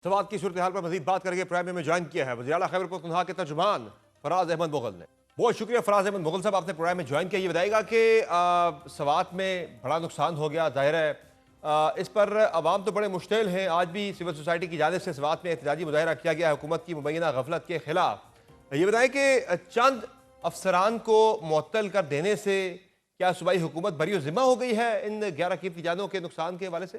सवात की सूरत हाल पर मजीद बात करके प्राइम में ज्वाइन किया है वज़ीर आला खैबर पख्तूनख्वा के तर्जुमान फराज अहमद मुगल ने। बहुत शुक्रिया फराज अहमद मुगल साहब, आपने प्रोग्राम में ज्वाइन किया। ये बताएगा कि सवात में बड़ा नुकसान हो गया, जाहिर है इस पर अवाम तो बड़े मुश्तिल हैं। आज भी सिविल सोसाइटी की जानिब से सवात में एहतजाजी मुजाहरा किया गया हुकूमत की मुबैना गफलत के खिलाफ। ये बताएं कि चंद अफसरान को मुअत्तल कर देने से क्या सूबाई हुकूमत बरी ज़िम्मा हो गई है इन 11 कीमती जानों के नुकसान के हवाले से?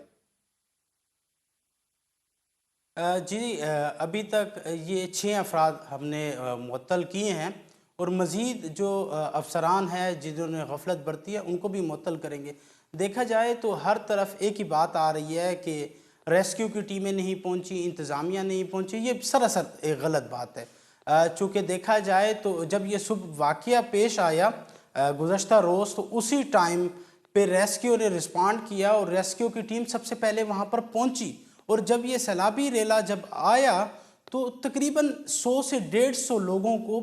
जी, अभी तक ये 6 अफराद हमने मुअत्तल किए हैं और मज़ीद जो अफसरान हैं जिन्होंने गफलत बरती है उनको भी मुअत्तल करेंगे। देखा जाए तो हर तरफ एक ही बात आ रही है कि रेस्क्यू की टीमें नहीं पहुंची, इंतज़ामिया नहीं पहुंची। ये सरासर एक गलत बात है। चूँकि देखा जाए तो जब ये सुबह वाक़या पेश आया गुज़श्ता रोज़, तो उसी टाइम पे रेस्क्यू ने रिस्पॉन्ड किया और रेस्क्यू की टीम सबसे पहले वहाँ पर पहुँची। और जब ये सैलाबी रेला जब आया तो तकरीबन 100 से 150 लोगों को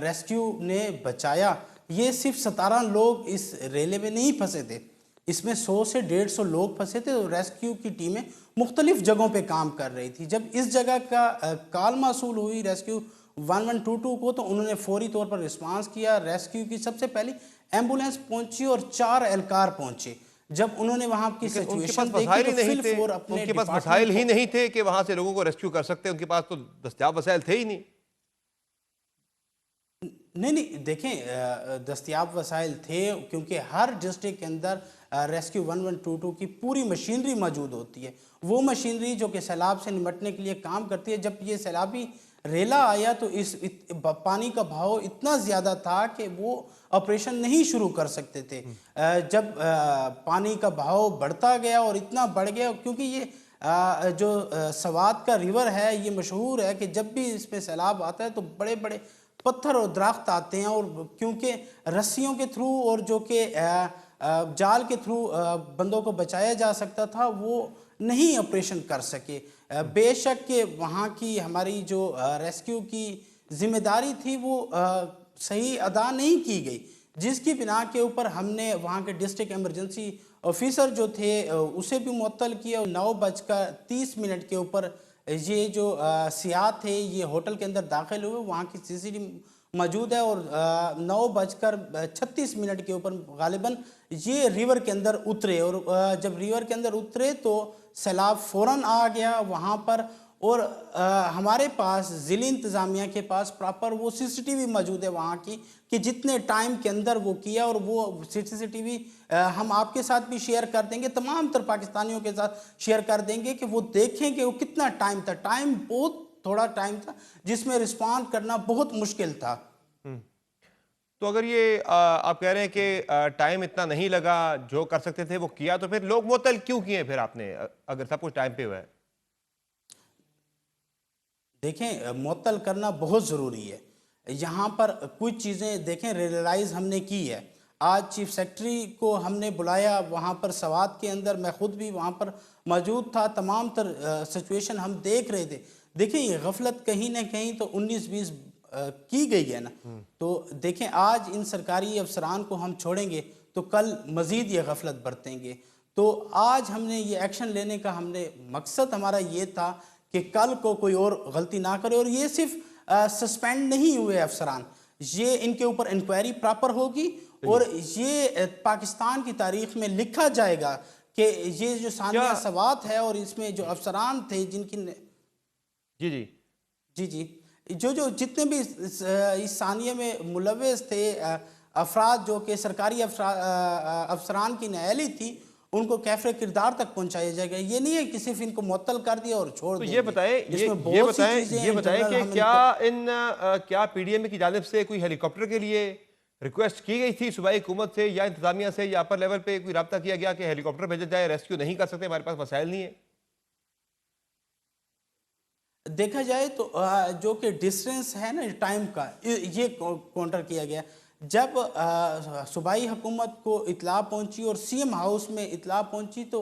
रेस्क्यू ने बचाया। ये सिर्फ 17 लोग इस रेले में नहीं फंसे थे, इसमें 100 से 150 लोग फंसे थे और रेस्क्यू की टीमें मुख्तलिफ जगहों पे काम कर रही थी। जब इस जगह का कॉल मौसूल हुई रेस्क्यू 1122 को, तो उन्होंने फौरी तौर पर रिस्पांस किया। रेस्क्यू की सबसे पहली एम्बुलेंस पहुंची और 4 एहलकार पहुंचे। जब उन्होंने वहां की सिचुएशन देखी तो फिल फोर अपने उनके पास वसाइल ही नहीं थे कि वहां से लोगों को रेस्क्यू कर सकते। उनके पास तो दस्तयाब वसाइल थे ही नहीं। नहीं, देखें, दस्तयाब वसाइल थे क्योंकि हर डिस्ट्रिक्ट के अंदर रेस्क्यू 1122 की पूरी मशीनरी मौजूद होती है। वो मशीनरी जो कि सैलाब से निमटने के लिए काम करती है। जब ये सैलाबी रेला आया तो पानी का बहाव इतना ज़्यादा था कि वो ऑपरेशन नहीं शुरू कर सकते थे। जब पानी का बहाव बढ़ता गया और इतना बढ़ गया क्योंकि ये जो सवात का रिवर है ये मशहूर है कि जब भी इसमें सैलाब आता है तो बड़े बड़े पत्थर और दरख्त आते हैं, और क्योंकि रस्सियों के थ्रू और जो कि जाल के थ्रू बंदों को बचाया जा सकता था वो नहीं ऑपरेशन कर सके। बेशक कि वहाँ की हमारी जो रेस्क्यू की जिम्मेदारी थी वो सही अदा नहीं की गई, जिसकी बिना के ऊपर हमने वहाँ के डिस्ट्रिक्ट इमरजेंसी ऑफिसर जो थे उसे भी मुअत्तल किया। 9:30 के ऊपर ये जो सियात थे ये होटल के अंदर दाखिल हुए, वहाँ की सीसीटीवी मौजूद है और 9:36 के ऊपर गालिबन ये रिवर के अंदर उतरे। और जब रिवर के अंदर उतरे तो सैलाब फ़ौरन आ गया वहाँ पर। और हमारे पास ज़िली इंतज़ामिया के पास प्रॉपर वो सीसीटीवी मौजूद है वहाँ की कि जितने टाइम के अंदर वो किया, और वो सीसीटीवी हम आपके साथ भी शेयर कर देंगे, तमाम तर पाकिस्तानियों के साथ शेयर कर देंगे कि वो देखें कि वो कितना टाइम था। टाइम बहुत थोड़ा टाइम था जिसमें रिस्पॉन्ड करना बहुत मुश्किल था। तो अगर ये आप कह रहे हैं कि टाइम इतना नहीं लगा, जो कर सकते थे वो किया, तो फिर लोग मुअत्तल क्यों किए फिर आपने, अगर सब कुछ टाइम पे हुआ है? देखें, मुअत्तल करना बहुत ज़रूरी है। यहाँ पर कुछ चीज़ें देखें रियलाइज़ हमने की है। आज चीफ सेक्रेटरी को हमने बुलाया वहाँ पर सवात के अंदर, मैं ख़ुद भी वहाँ पर मौजूद था। तमाम तर सिचुएशन हम देख रहे थे। देखें, ये गफलत कहीं ना कहीं तो 19-20 की गई है ना। तो देखें, आज इन सरकारी अफसरान को हम छोड़ेंगे तो कल मज़ीद ये गफलत बरतेंगे। तो आज हमने ये एक्शन लेने का हमने मकसद हमारा ये था कि कल को कोई और गलती ना करे। और ये सिर्फ सस्पेंड नहीं हुए अफसरान, ये इनके ऊपर इंक्वायरी प्रॉपर होगी और ये पाकिस्तान की तारीख में लिखा जाएगा कि ये जो सानिया सवात है और इसमें जो अफसरान थे जिनकी जी जी जी जी जो जितने भी इस सानिया में मुलव्वस थे अफराद जो कि सरकारी अफसरान की नाअहली थी, उनको कैफरे किरदार तक पहुंचाया जाएगा। ये नहीं है कि सिर्फ इनको मुअत्तल कर दिया और छोड़ तो दिया। ये बताएं कि क्या पीडीएम की जानिब से कोई हेलीकॉप्टर के लिए रिक्वेस्ट की गई थी सूबाई हुकूमत से या इंतजामिया से, या अपर लेवल पे कोई रब्ता किया गया कि हेलीकॉप्टर भेजा जाए, रेस्क्यू नहीं कर सकते, हमारे पास वसाइल नहीं है? देखा जाए तो जो कि डिस्टेंस है ना टाइम का, ये काउंटर किया गया। जब सूबाई हुकूमत को इतला पहुंची और सीएम हाउस में इतला पहुंची तो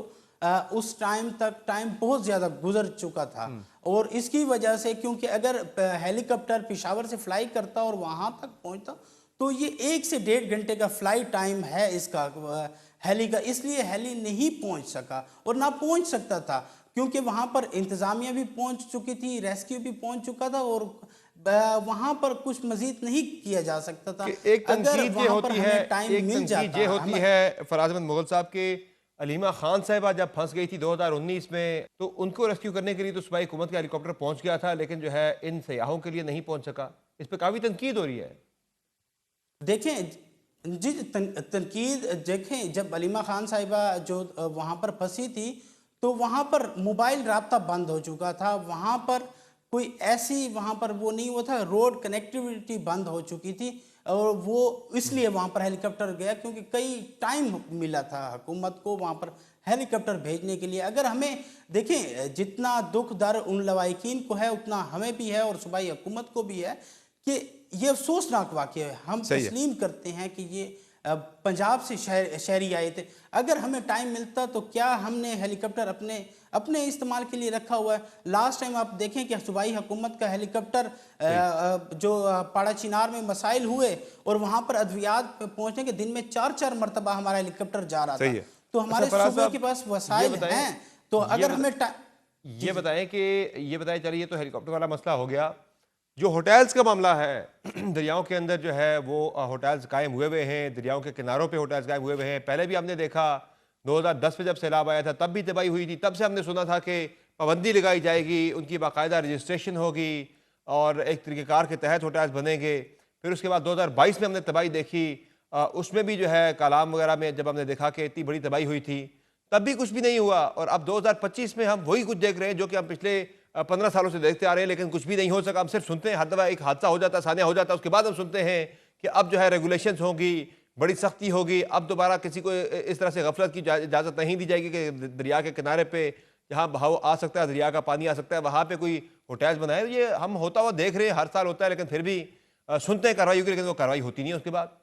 उस टाइम तक टाइम बहुत ज़्यादा गुजर चुका था। और इसकी वजह से क्योंकि अगर हेलीकॉप्टर पेशावर से फ्लाई करता और वहाँ तक पहुँचता तो ये 1 से 1.5 घंटे का फ्लाइट टाइम है इसका हेली का, इसलिए हेली नहीं पहुँच सका और ना पहुँच सकता था। क्योंकि वहाँ पर इंतज़ामिया भी पहुँच चुकी थी, रेस्क्यू भी पहुँच चुका था और वहाँ पर कुछ मज़ीद नहीं किया जा सकता था। कि एक अगर तनकीद ये वहाँ पर होती है, हमें टाइम एक मिल तनकीद जाता ये होती हमें है फराज अहमद मुगल साहब के अलीमा खान साहिबा जब फंस गई थी 2019 में, तो उनको रेस्क्यू करने के लिए तो सूबाई हुकूमत का हेलीकॉप्टर पहुंच गया था, लेकिन जो है इन सयाहों के लिए नहीं पहुंच सका। इस पर काफ़ी तनकीद हो रही है। देखें जी, तनकीद देखें, जब अलीमा खान साहिबा जो वहाँ पर फंसी थी तो वहाँ पर मोबाइल राब्ता बंद हो चुका था, वहाँ पर कोई ऐसी वहाँ पर वो नहीं हुआ था, रोड कनेक्टिविटी बंद हो चुकी थी और वो इसलिए वहाँ पर हेलीकॉप्टर गया क्योंकि कई टाइम मिला था हुकूमत को वहाँ पर हेलीकॉप्टर भेजने के लिए। अगर हमें देखें, जितना दुख दर्द उन लवाहिकीन को है उतना हमें भी है और सूबाई हुकूमत को भी है कि ये अफसोसनाक वाक़या है। हम सही है। तस्लीम करते हैं कि ये पंजाब से शहरी आए थे। अगर हमें टाइम मिलता तो क्या हमने हेलीकॉप्टर अपने अपने इस्तेमाल के लिए रखा हुआ है। लास्ट टाइम आप देखें कि सूबाई हुकूमत का हेलीकॉप्टर जो पाड़ा चिनार में मसाइल हुए और वहाँ पर अद्वियात पहुँचने के दिन में 4-4 मरतबा हमारा हेलीकॉप्टर जा रहा था। सही है। तो अच्छा हमारे फराज सूबे साहब, के पास ये वसाइल बताएं, हैं, तो ये अगर बता- हमें ये बताएं कि ये बताएं, चलिए ये तो हेलीकॉप्टर वाला मसला हो गया। जो होटल्स का मामला है दरियाओं के अंदर जो है वो होटल्स कायम हुए हुए हैं, दरियाओं के किनारों पे होटल्स कायम हुए हुए हैं। पहले भी हमने देखा 2010 में जब सैलाब आया था तब भी तबाही हुई थी, तब से हमने सुना था कि पाबंदी लगाई जाएगी, उनकी बाकायदा रजिस्ट्रेशन होगी और एक तरीक़ेकार के तहत होटल्स बनेंगे। फिर उसके बाद 2022 में हमने तबाही देखी, उसमें भी जो है कालाम वगैरह में जब हमने देखा कि इतनी बड़ी तबाही हुई थी तब भी कुछ भी नहीं हुआ। और अब 2025 में हम वही कुछ देख रहे हैं जो कि हम पिछले 15 सालों से देखते आ रहे हैं, लेकिन कुछ भी नहीं हो सका। हम सिर्फ सुनते हैं, हर दफ़ा एक हादसा हो जाता है, सानिया हो जाता है, उसके बाद हम सुनते हैं कि अब जो है रेगुलेशंस होगी, बड़ी सख्ती होगी, अब दोबारा किसी को इस तरह से गफलत की इजाज़त नहीं दी जाएगी कि दरिया के किनारे पे जहाँ बहाव आ सकता है, दरिया का पानी आ सकता है, वहाँ पे कोई होटल्स बनाए। ये हम होता हुआ देख रहे हैं, हर साल होता है, लेकिन फिर भी सुनते हैं कार्रवाई होगी, लेकिन वो कार्रवाई होती नहीं है उसके बाद।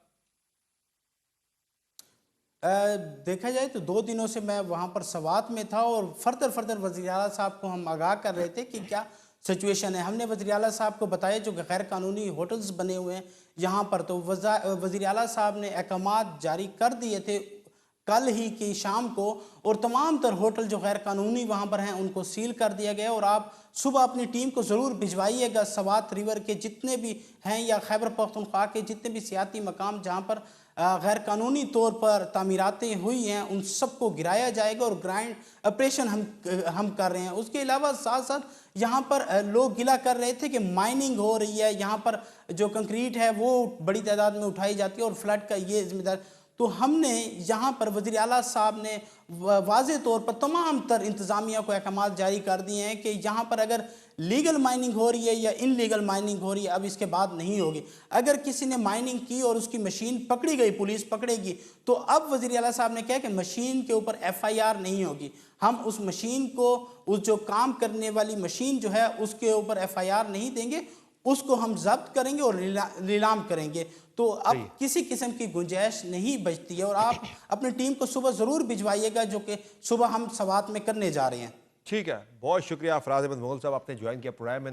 देखा जाए तो 2 दिनों से मैं वहाँ पर सवात में था और फर्दर वज़ीर आला साहब को हम आगाह कर रहे थे कि क्या सिचुएशन है। हमने वज़ीर आला साहब को बताया जो गैर कानूनी होटल्स बने हुए हैं यहाँ पर, तो वज़ीर आला साहब ने अहकामात जारी कर दिए थे कल ही की शाम को, और तमाम तर होटल जो गैर कानूनी वहाँ पर हैं उनको सील कर दिया गया। और आप सुबह अपनी टीम को ज़रूर भिजवाइएगा, सवात रिवर के जितने भी हैं या खैबर पख्तूनख्वा के जितने भी सियाती मकाम जहाँ पर गैर कानूनी तौर पर तामीरातें हुई हैं उन सबको गिराया जाएगा और ग्राइंड ऑपरेशन हम कर रहे हैं। उसके अलावा साथ साथ यहाँ पर लोग गिला कर रहे थे कि माइनिंग हो रही है, यहाँ पर जो कंक्रीट है वो बड़ी तादाद में उठाई जाती है और फ्लड का ये जिम्मेदार। तो हमने यहाँ पर वज़ीर आला साहब ने वाज़े तौर पर तमाम तर इंतज़ामिया को अहकामात जारी कर दिए हैं कि यहाँ पर अगर लीगल माइनिंग हो रही है या इनलीगल माइनिंग हो रही है अब इसके बाद नहीं होगी। अगर किसी ने माइनिंग की और उसकी मशीन पकड़ी गई, पुलिस पकड़ेगी, तो अब वज़ीर आला साहब ने कहा कि मशीन के ऊपर FIR नहीं होगी। हम उस मशीन को, उस जो काम करने वाली मशीन जो है उसके ऊपर FIR नहीं देंगे, उसको हम जब्त करेंगे और नीलाम करेंगे। तो अब किसी किस्म की गुंजाइश नहीं बचती है। और आप अपनी टीम को सुबह ज़रूर भिजवाइएगा जो कि सुबह हम सवात में करने जा रहे हैं। ठीक है, बहुत शुक्रिया फराज अहमद मुगल साहब, आपने ज्वाइन किया प्रोग्राम में।